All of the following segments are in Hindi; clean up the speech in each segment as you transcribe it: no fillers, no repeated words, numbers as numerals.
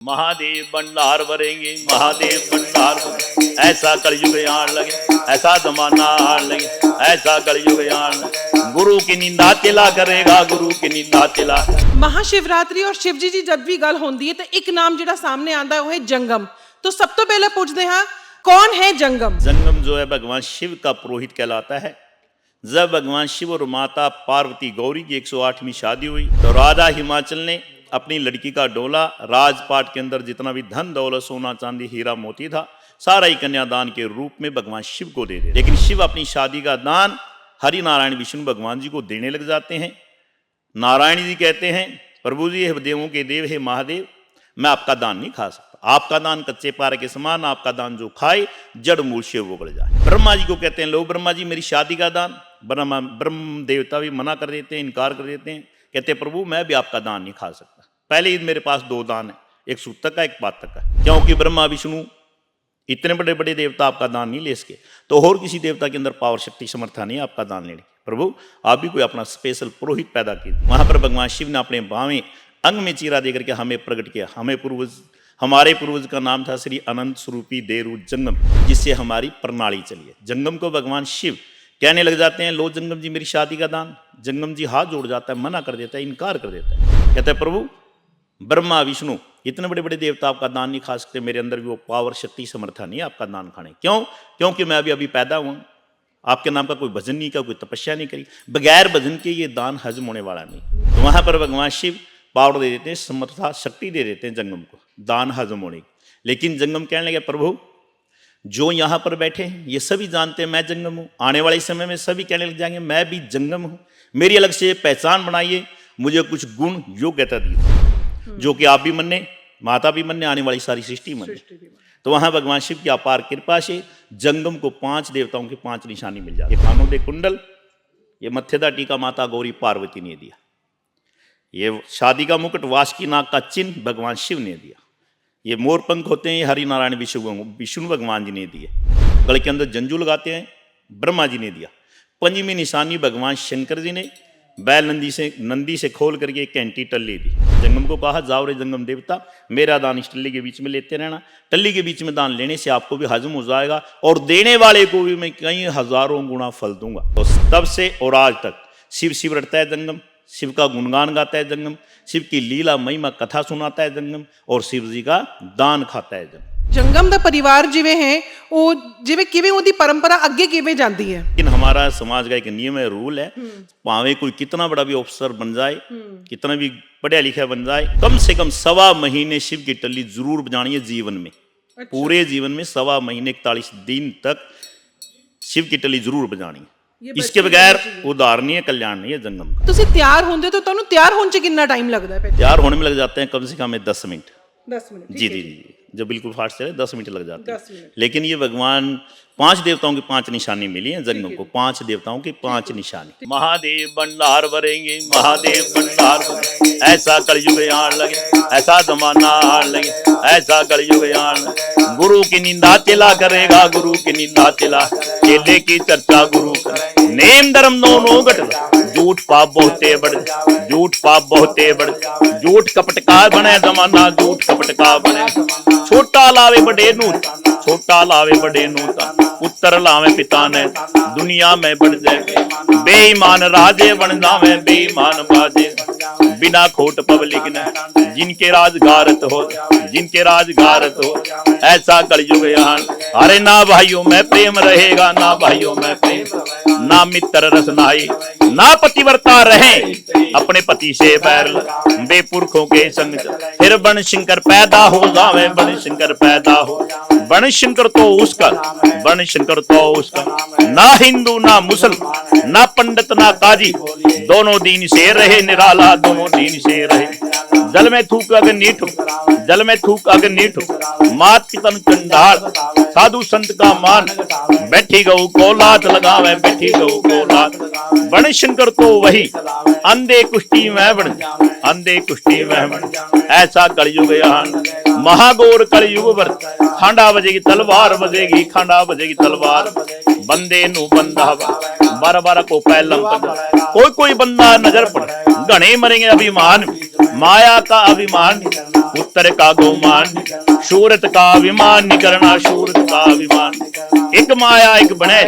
महादेव भंडार भरेंगे, महादेव भंडार भरेंगे। ऐसा कलयुग आन लगे, ऐसा जमाना आन लगे, ऐसा कलयुग आन लगे। गुरु की निंदा तिला करेगा, गुरु की निंदा तिला। महाशिवरात्रि और शिव जी जब भी गल होती है तो एक नाम जो सामने आता है वो है जंगम। तो सब तो पहले पूछते हैं कौन है जंगम? जंगम जो है भगवान शिव का पुरोहित कहलाता है। जब भगवान शिव और माता पार्वती गौरी की 108वीं शादी हुई तो राजा हिमाचल ने अपनी लड़की का डोला, राजपाट के अंदर जितना भी धन दौलत सोना चांदी हीरा मोती था सारा ही कन्यादान के रूप में भगवान शिव को दे दे। लेकिन शिव अपनी शादी का दान हरि नारायण विष्णु भगवान जी को देने लग जाते हैं। नारायण जी कहते हैं, प्रभु जी हे देवों के देव, हे महादेव, मैं आपका दान नहीं खा सकता। आपका दान कच्चे पारे के समान, आपका दान जो खाए जड़ मूल से वो गड़ जाए। ब्रह्मा जी को कहते हैं, लो ब्रह्मा जी मेरी शादी का दान। ब्रह्म देवता भी मना कर देते हैं, इनकार कर देते हैं, कहते प्रभु मैं भी आपका दान नहीं खा सकता। पहले ही मेरे पास दो दान है, एक सूतक का एक पातक का, क्योंकि ब्रह्मा विष्णु इतने बड़े बड़े देवता आपका दान नहीं ले सके, तो और किसी देवता के अंदर पावर शक्ति समर्था नहीं आपका दान लेने। प्रभु आप भी कोई अपना स्पेशल पुरोहित पैदा कीजिए। वहां पर भगवान शिव ने अपने बावें अंग में चीरा देकर के हमें प्रकट किया। हमारे पूर्वज का नाम था श्री अनंत स्वरूपी देरू जंगम, जिससे हमारी प्रणाली चली है। जंगम को भगवान शिव कहने लग जाते हैं, लो जंगम जी मेरी शादी का दान। जंगम जी हाथ जोड़ जाता है, मना कर देता है, इनकार कर देता है, कहता है प्रभु ब्रह्मा विष्णु इतने बड़े बड़े देवता आपका दान नहीं खा सकते, मेरे अंदर भी वो पावर शक्ति समर्था नहीं है आपका दान खाने। क्यों? क्योंकि मैं अभी पैदा हुआ, आपके नाम का कोई भजन नहीं किया, कोई तपस्या नहीं करी, बगैर भजन के ये दान हजम होने वाला नहीं। तो वहां पर भगवान शिव पावर दे देते हैं, समर्था शक्ति दे देते हैं जंगम को दान हजम होने की। लेकिन जंगम कहने लगे प्रभु जो यहाँ पर बैठे हैं ये सभी जानते हैं मैं जंगम हूँ, आने वाले समय में सभी कहने लग जाएंगे मैं भी जंगम हूँ, मेरी अलग से पहचान बनाइए, मुझे कुछ गुण योग्यता दीजिए जो कि आप भी मन्ने, माता भी मन्ने, आने वाली सारी सृष्टि मन्ने। तो वहां भगवान शिव की अपार कृपा से जंगम को 5 देवताओं की 5 निशानी मिल जाती है। कानों दे कुंडल, ये मत्थेदा टीका माता गौरी पार्वती ने दिया, ये शादी का मुकुट वासुकी नाग का चिन्ह भगवान शिव ने दिया, ये मोर पंख होते हैं हरि नारायण विष्णु भगवान जी ने दिए, गले के अंदर जंजू लगाते हैं ब्रह्मा जी ने दिया। 5वीं निशानी भगवान शंकर जी ने बैल नंदी से खोल करके एक कैंटी टल्ली दी। जंगम को कहा जाओ रे जंगम देवता, मेरा दान इस टल्ली के बीच में लेते रहना, टल्ली के बीच में दान लेने से आपको भी हजम हो जाएगा और देने वाले को भी मैं कई हजारों गुना फल दूंगा। तो तब से और आज तक शिव शिव रटता है जंगम, शिव का गुणगान गाता है जंगम, शिव की लीला महिमा कथा सुनाता है जंगम और शिव जी का दान खाता है जंगम। जंगम दा परिवार जिवे है वो जिवे किवे ओदी परंपरा अगे किवे जाती है। लेकिन हमारा समाज का एक नियम है, रूल है, भावे कोई कितना बड़ा भी अफसर बन जाए, कितना भी पढ़ा लिखा बन जाए, कम से कम 1.25 महीने शिव की टल्ली जरूर बजानी है जीवन में। अच्छा। पूरे जीवन में 1.25 महीने 41 दिन तक शिव की टल्ली जरूर बजानी है, इसके बगैर उद्धार नहीं है, कल्याण नहीं है जंगम का। तुसी तैयार होंदे तो तुहानू तैयार होने च कितना टाइम लगदा है? तैयार होने में लग जाते हैं कम से कम 10 मिनट। 10 मिनट जी जी जी, जब बिल्कुल फास्ट चले 10 मिनट लग जाते हैं। लेकिन ये भगवान 5 देवताओं की 5 निशानी मिली है जंगम को, 5 देवताओं की 5 निशानी। महादेव भंडार भरेंगे, महादेव भंडार भरेंगे, ऐसा कलयुग आन लगे, ऐसा जमाना आन लगे, ऐसा कलयुग आन लगे। गुरु की निंदा तिला करेगा, गुरु की निंदा तिला, चेले की चर्चा गुरु करे, नेम धर्म दोनों घट, झूठ पाप बहुते बढ़, झूठ पाप बहुते बढ़, झूठ कपट का बने जमाना, झूठ कपट का बने। छोटा लावे बड़े नू, छोटा लावे बड़े नू, पुत्र लावे पिता ने, दुनिया में बढ़ जाए, बेईमान राजे बन जावे, बेईमान बाजे, बिना खोट पब्लिक ने, जिनके राज गारत हो, जिनके राज गारत हो, ऐसा कलयुग आन। अरे ना भाइयों में प्रेम रहेगा, ना भाइयों में प्रेम, ना मित्र रस नाई, ना पतिव्रता रहे, अपने पति से बैर, बेपुरखों के संग, फिर बन शंकर पैदा हो जावे, बन शंकर पैदा हो, बन शंकर तो उसका, बन शंकर तो उसका, ना हिंदू ना मुसल, ना पंडित ना काजी, दोनों दीन से रहे निराला, दोनों दीन से रहे। जल में थूक अगर नीठ, जल में थूक अगर नीठ, मात पितन कंडाल, साधु संत का मान, बैठी गऊ को लात लगावे, बैठी गऊ को लात, बन शंकर तो वही, अंधे कुश्ती में बन, अंधे कुश्ती में बन, ऐसा कलयुग आन। महागौर कलयुग वर, खांडा बजेगी तलवार बजेगी, खांडा बजेगी तलवार, बंदे नु बंदा 12 को पैलम, कोई कोई बंदा नजर पड़, घने मरेंगे अभिमान, माया का अभिमान पुत्र का गोमान, शूरत का अभिमान नहीं करना, शूरत का अभिमान। एक माया एक बने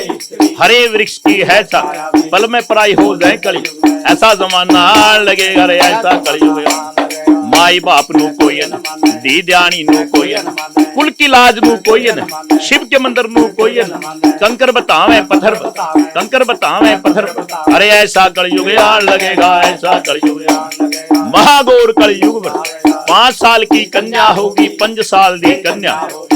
हरे वृक्ष की है सा, पल में पराई हो जाए कली, ऐसा जमाना लगेगा रे, ऐसा कली होगा। माई बाप नु कोई न, दी ध्यानी नु कोई न, कुल की लाज नु कोई न, शिव के मंदिर नु कोई न, कंकर बतावे पत्थर, कंकर बतावे पत्थर, अरे ऐसा कलयुग यार लगेगा, ऐसा कलयुग यार। महागौर कलयुग में 5 साल की कन्या होगी, 5 साल दी कन्या,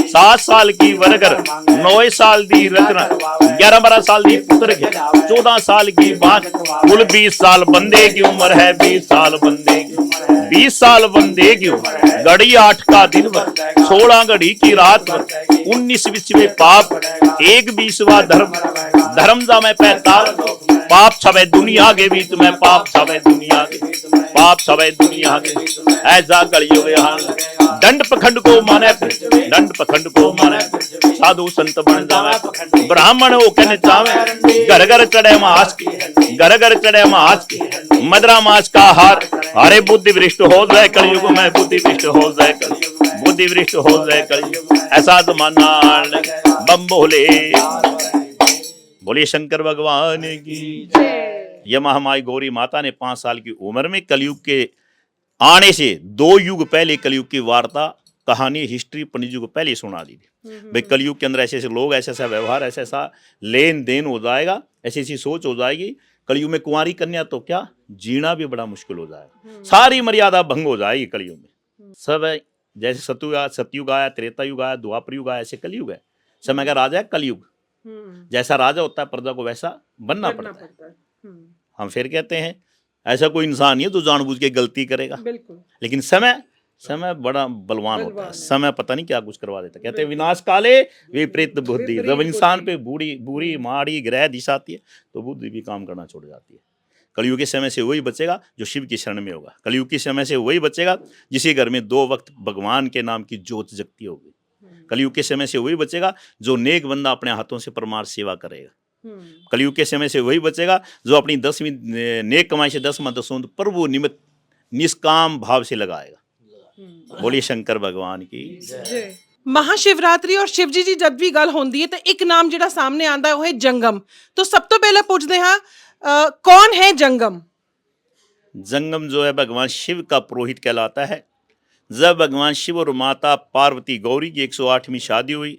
7 साल की वरगर, 9 साल दी रत्न, 11-12 साल दी पुत्र के, 14 साल की बात, कुल 20 साल बंदे की उम्र है, 20 साल बंदे की, 20 साल बंदे की उम्र, घड़ी 8 का दिन भर, 16 घड़ी की रात भर, 19 विश्व पाप, 1 20वां धर्म, धर्म जा में 45, पाप छवे दुनिया के बीच में, पाप छवे दुनिया के, पाप छवे दुनिया के, ऐसा कलयुग यहाँ। दंड पखंड को माने, दंड पखंड को माने, साधु संत बन जावे, ब्राह्मण हो कहने चावे, घर घर चढ़े मास की, घर घर चढ़े मास की, मदरा मास का हार, अरे बुद्धि भ्रष्ट हो जाए कलयुग में, बुद्धि भ्रष्ट हो जाए कलयुग, बुद्धि भ्रष्ट हो जाए कलयुग, ऐसा जमाना बम बोले, बोलिए शंकर भगवान की। यह महामाई गौरी माता ने 5 साल की उम्र में कलयुग के आने से 2 युग पहले कलयुग की वार्ता, कहानी, हिस्ट्री पंडित जी को पहले सुना दी थी। भाई कलयुग के अंदर ऐसे ऐसे लोग, ऐसा ऐसा व्यवहार, ऐसा ऐसा लेन देन हो जाएगा, ऐसी ऐसी सोच हो जाएगी। कलयुग में कुंवारी कन्या तो क्या, जीना भी बड़ा मुश्किल हो जाएगा, सारी मर्यादा भंग हो जाएगी कलयुग में। सब जैसे सतयुग आया, त्रेता युग आया, द्वापर युग आया, ऐसे कलयुग है। समय का राजा है कलयुग, जैसा राजा होता है प्रजा को वैसा बनना पड़ता है। हम फिर कहते हैं ऐसा कोई इंसान नहीं है जो जानबूझ के गलती करेगा, लेकिन समय बड़ा बलवान होता है, समय पता नहीं क्या कुछ करवा देता है। कहते हैं विनाश काले विपरीत बुद्धि, जब इंसान पे बुरी माड़ी ग्रह दिशा आती है तो बुद्धि भी काम करना छोड़ जाती है। कलयुग के समय से वही बचेगा जो शिव की शरण में होगा, कलयुग के समय से वही बचेगा जिसके घर में 2 वक्त भगवान के नाम की ज्योत जगती होगी। कलयुग के समय से वही बचेगा जो नेक बंदा अपने हाथों से परमार सेवा करेगा। कलयुग के समय से वही बचेगा जो अपनी 10वीं नेक कमाई से 10वां दशमंत प्रभु निमित्त निष्काम भाव से लगाएगा। बोलिए शंकर भगवान की। महाशिवरात्रि और शिव जी जब भी गल होंदी है तो एक नाम जिहड़ा सामने आंदा है वो है जंगम। तो सब तो पहले पूछते हैं कौन है जंगम? जंगम जो है भगवान शिव का पुरोहित कहलाता है। जब भगवान शिव और माता पार्वती गौरी की 108वीं शादी हुई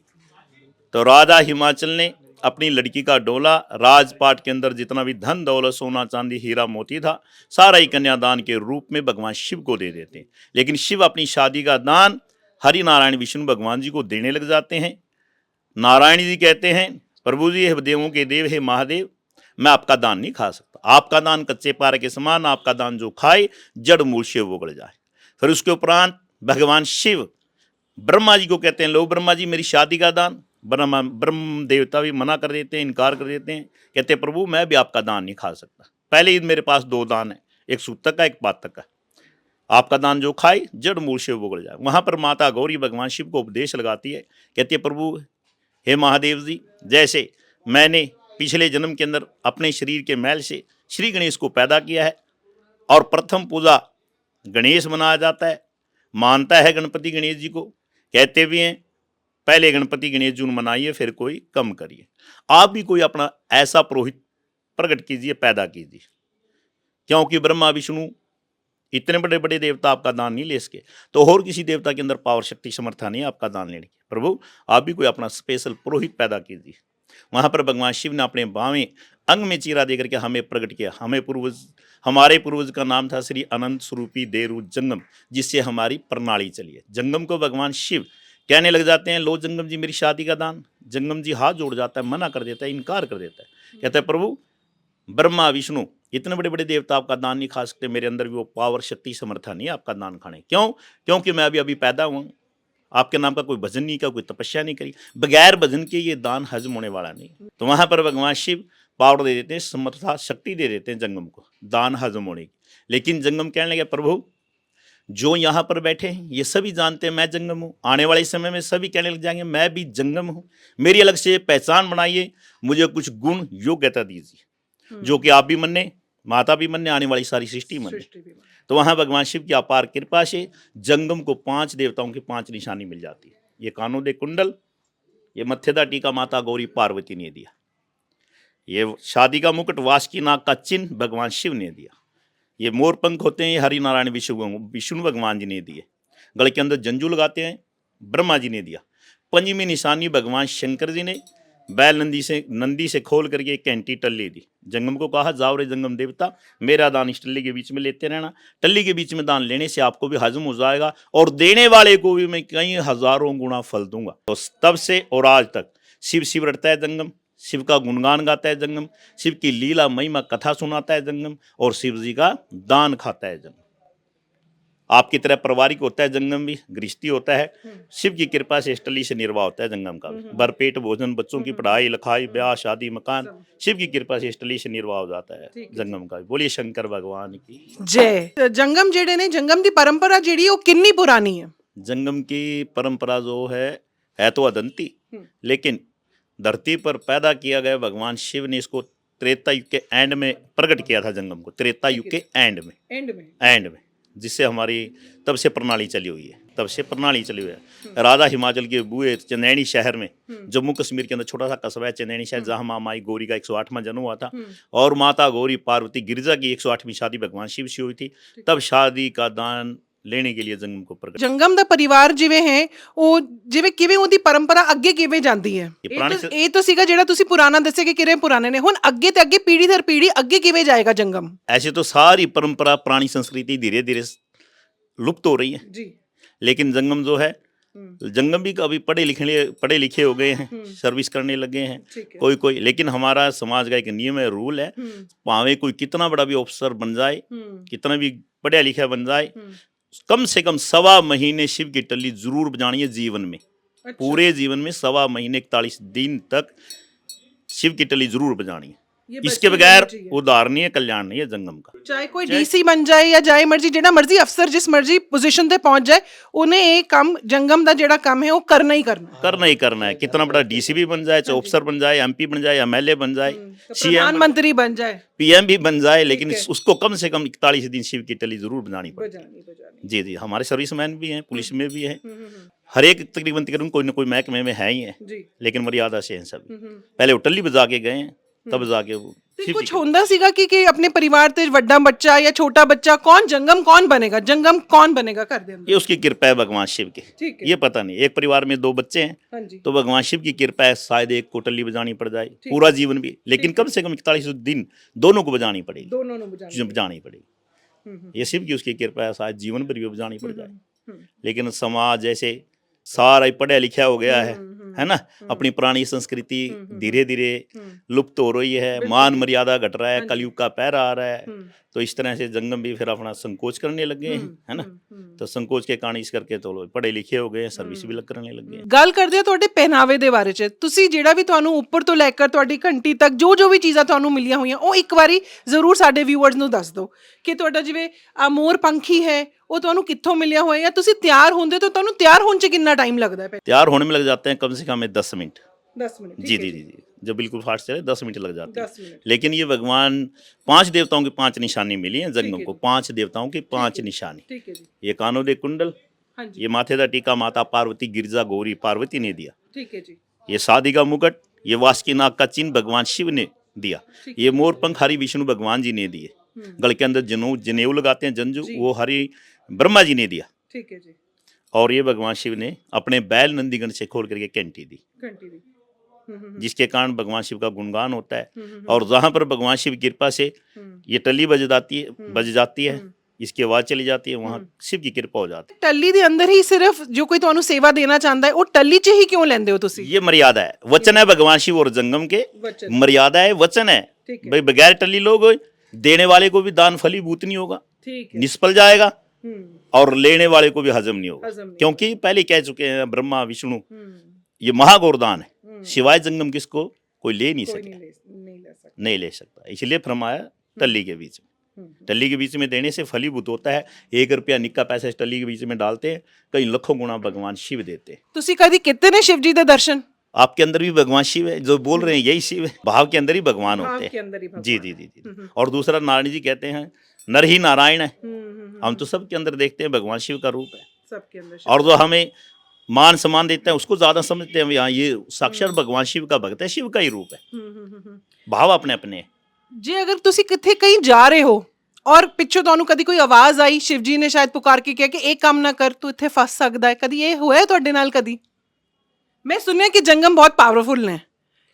तो राधा हिमाचल ने अपनी लड़की का डोला, राजपाट के अंदर जितना भी धन दौलत, सोना चांदी, हीरा मोती था, सारा ही कन्यादान के रूप में भगवान शिव को दे देते हैं। लेकिन शिव अपनी शादी का दान हरि नारायण विष्णु भगवान जी को देने लग जाते हैं। नारायण जी कहते हैं प्रभु जी, हे देवों के देव, हे महादेव, मैं आपका दान नहीं खा सकता, आपका दान कच्चे पारे के समान, आपका दान जो खाए जड़ मूल से उगड़ जाए। फिर उसके उपरांत भगवान शिव ब्रह्मा जी को कहते हैं, लो ब्रह्मा जी मेरी शादी का दान। ब्रह्म देवता भी मना कर देते हैं, इनकार कर देते हैं, कहते हैं प्रभु मैं भी आपका दान नहीं खा सकता, पहले ही मेरे पास 2 दान है, एक सूतक का एक पातक का, आपका दान जो खाए जड़ मूल से उगड़ जाए। वहाँ पर माता गौरी भगवान शिव को उपदेश लगाती है, कहती है प्रभु हे महादेव जी, जैसे मैंने पिछले जन्म के अंदर अपने शरीर के मैल से श्री गणेश को पैदा किया है और प्रथम पूजा गणेश मनाया जाता है, मानता है गणपति गणेश जी को, कहते भी हैं पहले गणपति गणेश जी मनाइए फिर कोई कम करिए। आप भी कोई अपना ऐसा पुरोहित प्रकट कीजिए, पैदा कीजिए, क्योंकि ब्रह्मा विष्णु इतने बड़े बड़े देवता आपका दान नहीं ले सके, तो और किसी देवता के अंदर पावर शक्ति समर्था नहीं है आपका दान लेने की। प्रभु आप भी कोई अपना स्पेशल पुरोहित पैदा कीजिए। वहाँ पर भगवान शिव ने अपने बावें अंग में चीरा देकर के हमें प्रकट किया। हमारे पूर्वज का नाम था श्री अनंत स्वरूपी देरू जंगम, जिससे हमारी प्रणाली चली है। जंगम को भगवान शिव कहने लग जाते हैं, लो जंगम जी मेरी शादी का दान। जंगम जी हाथ जोड़ जाता है, मना कर देता है, इनकार कर देता है, कहता है प्रभु ब्रह्मा विष्णु इतने बड़े बड़े देवता आपका दान नहीं खा सकते, मेरे अंदर भी वो पावर शक्ति समर्था नहीं है आपका दान खाने। क्यों? क्योंकि मैं अभी पैदा हुआ, आपके नाम का कोई भजन नहीं किया, कोई तपस्या नहीं करी, बगैर भजन के ये दान हजम होने वाला नहीं। तो वहाँ पर भगवान शिव पावर दे देते हैं, समर्था शक्ति दे देते हैं जंगम को दान हजम होने की। लेकिन जंगम कहने लगे प्रभु जो यहाँ पर बैठे हैं ये सभी जानते हैं मैं जंगम हूँ, आने वाले समय में सभी कहने लग जाएंगे मैं भी जंगम हूँ, मेरी अलग से पहचान बनाइए, मुझे कुछ गुण योग्यता दीजिए जो कि आप भी मने, माता भी मन ने, आने वाली सारी सृष्टि मन ने। तो वहाँ भगवान शिव की अपार कृपा से जंगम को 5 देवताओं की 5 निशानी मिल जाती है। ये कानों दे कुंडल, ये मथेदा टीका माता गौरी पार्वती ने दिया, ये शादी का मुकुट वासुकी नाग का चिन्ह भगवान शिव ने दिया, ये मोर पंख होते हैं ये हरि नारायण विष्णु भगवान जी ने दिए, गले के अंदर जंजू लगाते हैं ब्रह्मा जी ने दिया, पंचमी निशानी भगवान शंकर जी ने बैल नंदी से खोल करके एक कैंटी टल्ली दी। जंगम को कहा, जाओ रे जंगम देवता, मेरा दान इस टल्ली के बीच में लेते रहना। टल्ली के बीच में दान लेने से आपको भी हजम हो जाएगा और देने वाले को भी मैं कई हजारों गुना फल दूंगा। तो तब से और आज तक शिव शिव रटता है जंगम, शिव का गुणगान गाता है जंगम, शिव की लीला महिमा कथा सुनाता है जंगम, और शिव जी का दान खाता है जंगम। आपकी तरह पारिवारिक होता है जंगम भी, गृहस्थी होता है, शिव की कृपा से टल्ली से निर्वाह होता है जंगम का भी। भरपेट भोजन, बच्चों की पढ़ाई लिखाई, ब्याह शादी मकान, शिव की कृपा से टल्ली से निर्वाह हो जाता है जंगम का भी। बोलिए शंकर भगवान की जय। जंगम जेड़े ने, जंगम की परंपरा जेड़ी वो कितनी पुरानी है? जंगम की परंपरा जो है तो अदंती, लेकिन धरती पर पैदा किया गया भगवान शिव ने इसको त्रेता युग के एंड में प्रकट किया था जंगम को, त्रेता युग के एंड में, जिससे हमारी तब से प्रणाली चली हुई है। राधा हिमाचल के बुए चंदैनी शहर में, जम्मू कश्मीर के अंदर छोटा सा कस्बा है चंदैनी शहर, जहाँ माँ माई गौरी का 108वां जन्म हुआ था, और माता गौरी पार्वती गिरिजा की 108वीं शादी भगवान शिव से हुई थी। तब शादी का दान लेने के लिए जंगम को प्रकट। जंगम ਦਾ ਪਰਿਵਾਰ ਜਿਵੇਂ ਹੈ ਉਹ ਜਿਵੇਂ ਕਿਵੇਂ ਉਹਦੀ ਪਰੰਪਰਾ ਅੱਗੇ ਕਿਵੇਂ ਜਾਂਦੀ ਹੈ? ਇਹ ਤਾਂ ਸੀਗਾ ਜਿਹੜਾ ਤੁਸੀਂ ਪੁਰਾਣਾ ਦੱਸਿਆ ਕਿ ਕਿਵੇਂ ਪੁਰਾਣੇ ਨੇ, ਹੁਣ ਅੱਗੇ ਤੇ ਅੱਗੇ ਪੀढ़ी दर पीढ़ी ਅੱਗੇ ਕਿਵੇਂ जाएगा जंगम? ऐसे तो सारी परंपरा पुरानी संस्कृति धीरे धीरे लुप्त हो रही है जी, लेकिन जंगम जो है, जंगम भी अभी पढ़े लिखे हो गए हैं, सर्विस करने लगे हैं कोई, लेकिन हमारा समाज का एक नियम है, रूल है, भावे कोई कितना बड़ा भी ऑफिसर बन जाए, कितना भी पढ़ा लिखा बन जाए, कम से कम 1.25 महीने शिव की टल्ली जरूर बजानी है जीवन में। पूरे जीवन में 1.25 महीने 41 दिन तक शिव की टल्ली जरूर बजानी है। इसके बगैर उदार नहीं है, कल्याण नहीं है जंगम का। चाहे कोई डीसी बन जाए या जाए मर्जी, जेड़ा मर्जी अफसर जिस मर्जी पोजीशन पे पहुंच जाए, उन्हें ये काम जंगम दा जेड़ा काम है वो करना ही करना है। कितना बड़ा डीसी भी बन जाए, चाहे अफसर बन जाए, एमपी बन जाए, एमएलए बन जाए, प्रधानमंत्री बन जाए, पीएम भी बन जाए, लेकिन उसको कम से कम 41 दिन शिव की टल्ली जरूर बजानी पड़ेगी। जी, हमारे सर्विसमैन भी हैं, पुलिस में भी हैं, हर एक तकरीबन कोई ना कोई महकमे में है ही है, लेकिन मर्यादा से हैं सब। पहले वो टल्ली बजा के गए हैं, तब जाके वो कुछ होंदा सीगा कि अपने परिवार ते वड्डा बच्चा या छोटा बच्चा जंगम कौन बनेगा घर दे अंदर? ये उसकी कृपा है भगवान शिव की, ये पता नहीं। एक परिवार में 2 बच्चे हैं तो भगवान शिव की कृपा है, शायद एक को टल्ली बजानी पड़ जाए पूरा जीवन भी, लेकिन कम से कम 41 दिन दोनों को बजानी पड़ेगी। ये शिव की उसकी कृपा है, शायद जीवन पर भी बजानी पड़ जाए। लेकिन समाज जैसे सारा ही पढ़ा लिखा हो गया है ना, अपनी पुरानी संस्कृति धीरे धीरे लुप्त हो रही है, मान मर्यादा घट रहा है, कलयुग का पैरा आ रहा है, तो इस तरह से जंगम भी फिर अपना संकोच करने लगे हैं, है ना। तो संकोच के कारण इस करके तो लोग पढ़े लिखे हो गए, सर्विस भी करने लगे। ਗੱਲ ਕਰਦੇ ਆ ਤੁਹਾਡੇ ਪਹਿਨਾਵੇ ਦੇ ਬਾਰੇ ਚ, ਤੁਸੀਂ ਜਿਹੜਾ ਵੀ ਤੁਹਾਨੂੰ ਉੱਪਰ ਤੋਂ ਲੈ ਕੇ ਤੁਹਾਡੀ ਘੰਟੀ ਤੱਕ ਜੋ ਵੀ ਚੀਜ਼ਾਂ ਤੁਹਾਨੂੰ ਮਿਲੀਆਂ ਹੋਈਆਂ, ਉਹ ਇੱਕ ਵਾਰੀ ਜ਼ਰੂਰ ਸਾਡੇ ਵਿਊਅਰਸ ਨੂੰ ਦੱਸ ਦਿਓ ਕਿ ਤੁਹਾਡਾ ਜਿਵੇਂ ਆ ਮੋਰ ਪੰਖੀ ਹੈ, वो ਤੁਹਾਨੂੰ ਕਿੱਥੋਂ ਮਿਲਿਆ ਹੋਇਆ, ਜਾਂ ਤੁਸੀਂ ਤਿਆਰ ਹੁੰਦੇ ਤਾਂ ਤੁਹਾਨੂੰ ਤਿਆਰ ਹੋਣ 'ਚ ਕਿੰਨਾ टाइम लगता है? तैयार होने में लग जाते हैं कम से कम 10 मिनट। 10 मिनट जी, जब बिल्कुल फास्ट चले 10 मिनट लग जाते हैं। लेकिन ये भगवान 5 देवताओं की 5 निशानी मिली है जंगम को, 5 देवताओं की 5 निशानी। ये कानों दे कुंडल, ये माथे दा टीका माता पार्वती गिरिजा गौरी पार्वती ने दिया। ठीक है जी। ये शादी का मुकुट, ये वासुकी नाग का चिन्ह भगवान शिव ने दिया। ये मोर पंख हरि विष्णु भगवान जी ने दिए। गल के अंदर जनेऊ लगाते हैं जंजू, वो हरि ब्रह्मा जी ने दिया। ठीक है जी। और ये भगवान शिव ने अपने बैल नंदीगण से खोल करके घंटी दी, जिसके कारण भगवान शिव का गुणगान होता है। और जहाँ पर भगवान शिव की कृपा से ये टल्ली बज जाती है, इसकी आवाज चली जाती है, वहाँ शिव की कृपा हो जाती है। टल्ली दे अंदर ही सिर्फ जो कोई ਤੁਹਾਨੂੰ सेवा देना चाहता है, वो टल्ली च ही क्यों लेंदे हो तुसी? ये मर्यादा है, वचन है भगवान शिव और जंगम के, मर्यादा है, वचन है भाई, बगैर टल्ली लोग देने वाले को भी दान फलीभूत नहीं होगा, निष्फल जाएगा, और लेने वाले को भी हजम नहीं होगा, क्योंकि पहले कह चुके हैं ब्रह्मा विष्णु, ये महागौरदान है, सिवाय जंगम किसको कोई ले नहीं सकता, इसलिए फरमाया टल्ली के बीच में। टल्ली के बीच में देने से फलीभूत होता है। 1 रुपया निक्का पैसा इस टल्ली के बीच में डालते हैं, कई लाखों गुना भगवान शिव देते हैं। ਤੁਸੀਂ ਕਦੀ ਕੀਤੇ ਨੇ शिव जी दे दर्शन? आपके अंदर भी भगवान शिव है, जो बोल रहे हैं यही शिव है, भाव के अंदर ही भगवान भाव होते के हैं। अंदर ही भगवान। जी जी जी जी। और दूसरा नारायण जी कहते हैं नर ही नारायण है, हम तो सबके अंदर देखते हैं भगवान शिव का रूप है। सबके अंदर और जो हमें मान सम्मान देते हैं उसको ज्यादा समझते हैं, यहाँ ये साक्षात भगवान शिव का भक्त है, शिव का ही रूप है, भाव अपने अपने हैं। ਜੇ ਅਗਰ ਤੁਸੀਂ ਕਿੱਥੇ ਕहीं ਜਾ ਰਹੇ ਹੋ ਔਰ ਪਿੱਛੋਂ ਤੁਹਾਨੂੰ ਕਦੀ ਕੋਈ ਆਵਾਜ਼ ਆਈ ਸ਼ਿਵ ਜੀ ਨੇ ਸ਼ਾਇਦ ਪੁਕਾਰ ਕੇ ਕਿਹਾ ਕਿ ਇਹ ਕੰਮ ਨਾ ਕਰ ਤੂੰ ਇੱਥੇ ਫਸ ਸਕਦਾ ਹੈ, ਕਦੀ ਇਹ ਹੋਇਆ ਤੁਹਾਡੇ ਨਾਲ? ਕਦੀ ਮੈਂ ਸੁਣਿਆ ਕਿ ਜੰਗਮ ਬਹੁਤ ਪਾਵਰਫੁਲ ਨੇ,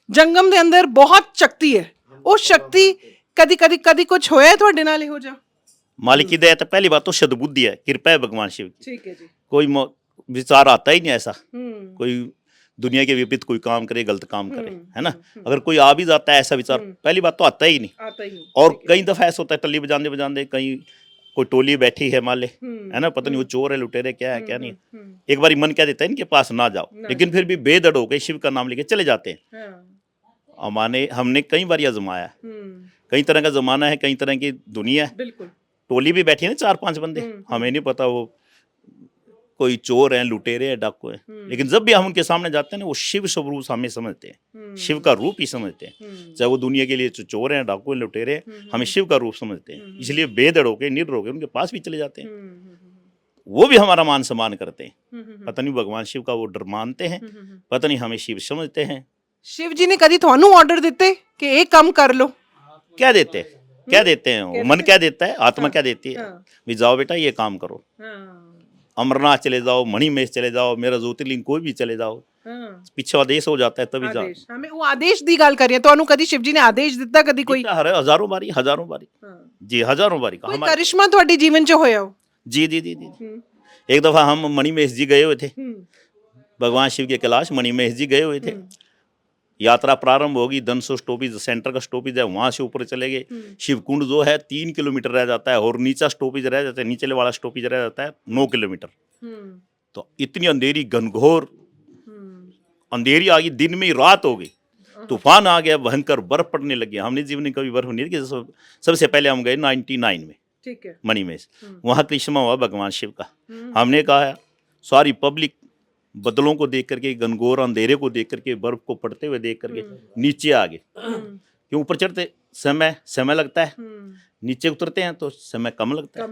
ਜੰਗਮ ਦੇ ਅੰਦਰ ਬਹੁਤ ਸ਼ਕਤੀ ਹੈ, ਉਹ ਸ਼ਕਤੀ ਕਦੀ ਕੁਝ ਹੋਇਆ ਤੁਹਾਡੇ ਨਾਲ ਇਹੋ ਜਿਹਾ? मालिक की दया तो पहली बात तो सद्बुद्धि है, कृपा है भगवान शिव की। ਠੀਕ ਹੈ ਜੀ। कोई विचार आता ही नहीं ऐसा, हम्म कोई दुनिया के विपरीत कोई काम करे, गलत काम करे, है ना। अगर कोई आ भी जाता है ऐसा विचार, पहली बात तो आता ही नहीं। आता ही नहीं। और कई दफा ऐसा होता है टल्ली बजाने बजाने कहीं कोई टोली बैठी है मान ले, है ना, पता नहीं वो चोर है लुटेरे क्या है क्या नहीं, एक बार मन क्या देता है इनके पास ना जाओ, लेकिन फिर भी बेदड़ होकर शिव का नाम लेके चले जाते हैं। हमने कई बार आजमाया, कई तरह का जमाना है, कई तरह की दुनिया है, बिल्कुल। टोली भी बैठी है ना 4-5 बंदे, हमें नहीं पता वो कोई चोर हैं, लुटेरे हैं, डाकू हैं, लेकिन जब भी हम उनके सामने जाते हैं ना वो शिव स्वरूप हमें समझते हैं, शिव का रूप ही समझते हैं। चाहे वो दुनिया के लिए चोर हैं, डाकू हैं, लुटेरे हैं, हमें शिव का रूप समझते हैं, इसलिए बेधड़ होके निर्भर होके उनके पास भी चले जाते हैं। वो भी हमारा मान सम्मान करते हैं, पता नहीं भगवान शिव का वो डर मानते हैं, पता नहीं हमें शिव समझते हैं। शिव जी ने कभी ਤੁਹਾਨੂੰ ਆਰਡਰ ਦਿੱਤੇ ਕਿ ਇਹ ਕੰਮ ਕਰ ਲਓ? क्या देते हैं, क्या देते हैं, वो मन क्या देता है, आत्मा क्या देती है, भी जाओ बेटा ये काम करो, अमरनाथ चले जाओ, मणिमहेश चले जाओ, मेरा ज्योतिर्लिंग कोई भी चले जाओ, पीछे आदेश हो जाता है तभी जाओ। ਆਦੇਸ਼, ਹਮੇ ਉਹ ਆਦੇਸ਼ ਦੀ ਗੱਲ ਕਰ ਰਹੀ ਹਾਂ, ਤੁਹਾਨੂੰ ਕਦੀ शिव जी ने आदेश ਦਿੱਤਾ? ਕਦੀ ਕੋਈ हजारों बारी जी, हजारों बारी का ਕੋਈ हमारे ਕਰਿश्ਮਾ ਤੁਹਾਡੇ ਜੀਵਨ 'ਚ ਹੋਇਆ ਹੋ? जी जी जी जी। एक दफा हम मणिमहेश जी गए हुए थे, भगवान शिव के कैलाश मणिमहेश जी गए हुए थे, यात्रा प्रारंभ होगी, धनसो स्टॉपेज सेंटर का स्टॉपेज है, वहां से ऊपर चले गए, शिवकुंड जो है 3 किलोमीटर रह जाता है, और नीचा स्टॉपेज रह जाता है, नीचे वाला स्टॉपेज रह जाता है 9 किलोमीटर। तो इतनी अंधेरी घनघोर अंधेरी आ गई, दिन में ही रात हो गई, तूफान आ गया, भयंकर बर्फ पड़ने लगी। हमने जीवन में कभी बर्फ नहीं देखी। सबसे पहले हम गए 99 में, ठीक है, मणिमहेश, वहाँ करिश्मा हुआ भगवान शिव का। हमने कहा सारी पब्लिक बदलों को देख करके, घनघोर अंधेरे को देख करके, बर्फ को पड़ते हुए देख करके नीचे आ गए, क्यों ऊपर चढ़ते समय लगता है, नीचे उतरते हैं तो समय कम लगता है।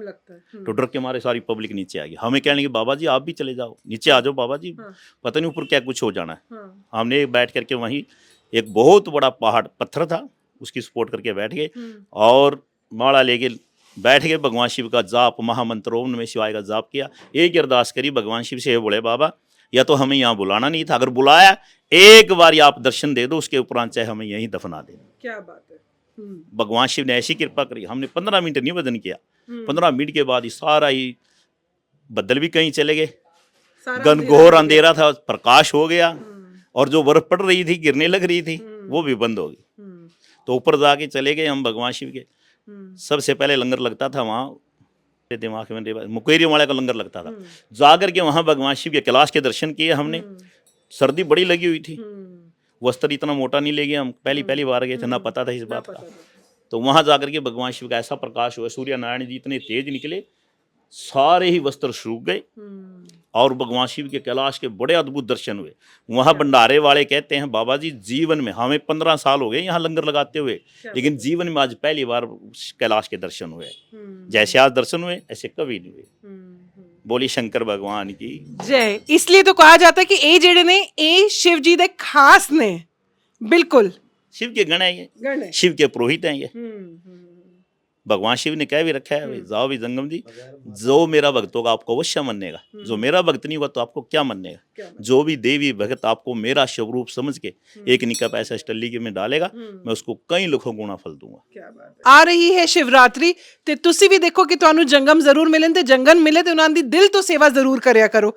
तो डर के मारे सारी पब्लिक नीचे आ गई। हमें कहने लगे बाबा जी आप भी चले जाओ, नीचे आ जाओ बाबा जी, पता नहीं ऊपर क्या कुछ हो जाना है। हमने बैठ करके वहीं एक बहुत बड़ा पहाड़ पत्थर था, उसकी सपोर्ट करके बैठ गए और माला लेके बैठ गए। भगवान शिव का जाप, महामंत्र ओम नमः शिवाय का जाप किया, एक अरदास करी भगवान शिव से, बोले बाबा या तो हमें यहाँ बुलाना नहीं था, अगर बुलाया एक बार आप दर्शन दे दो, उसके उपरांत चाहे हमें यहीं दफना दे। क्या बात है। भगवान शिव ने ऐसी कृपा करी। हमने 15 मिनट नहीं भजन किया, 15 मिनट के बाद ही सारा ही बदल भी कहीं चले गए, घनघोर अंधेरा था, प्रकाश हो गया, और जो बर्फ पड़ रही थी, गिरने लग रही थी, वो भी बंद हो गई। तो ऊपर जाके चले गए हम भगवान शिव के। सबसे पहले लंगर लगता था वहाँ, दिमाग में मुकेरी वाले का लंगर लगता था, जाकर के वहाँ भगवान शिव के कैलाश के दर्शन किए हमने। सर्दी बड़ी लगी हुई थी, वस्त्र इतना मोटा नहीं ले गए हम, पहली बार गए थे, ना पता था इस बात का। तो वहाँ जाकर के भगवान शिव का ऐसा प्रकाश हुआ, सूर्य नारायण जी इतने तेज निकले, सारे ही वस्त्र सूख गए, और भगवान शिव के कैलाश के बड़े अद्भुत दर्शन हुए। वहाँ भंडारे वाले कहते हैं बाबा जी जीवन में हमें 15 साल हो गए यहाँ लंगर लगाते हुए, लेकिन जीवन में आज पहली बार कैलाश के दर्शन हुए। जैसे आज दर्शन हुए ऐसे कभी नहीं हुए। बोली शंकर भगवान की जय। इसलिए तो कहा जाता है कि ये जेड़े ने ये शिव जी दे खास ने, बिल्कुल शिव के गण है ये, शिव के पुरोहित हैं ये। भगवान शिव ने कह भी रखा है, जाओ भी जंगम जी, जो मेरा भक्त होगा आपको अवश्य मानेगा, जो मेरा भक्त नहीं हुआ तो आपको क्या मानेगा। जो भी देवी भक्त आपको मेरा स्वरूप समझ के एक निका पैसा इस टल्ली के में डालेगा, मैं उसको कई लाखों गुना फल दूंगा। आ रही है शिवरात्रि, ते तुसी भी देखो कि ਤੁਹਾਨੂੰ ਜੰਗਮ ਜ਼ਰੂਰ ਮਿਲਣ, ਤੇ ਜੰਗਨ ਮਿਲੇ ਤੇ ਉਹਨਾਂ ਦੀ ਦਿਲ ਤੋਂ ਸੇਵਾ ਜ਼ਰੂਰ ਕਰਿਆ ਕਰੋ।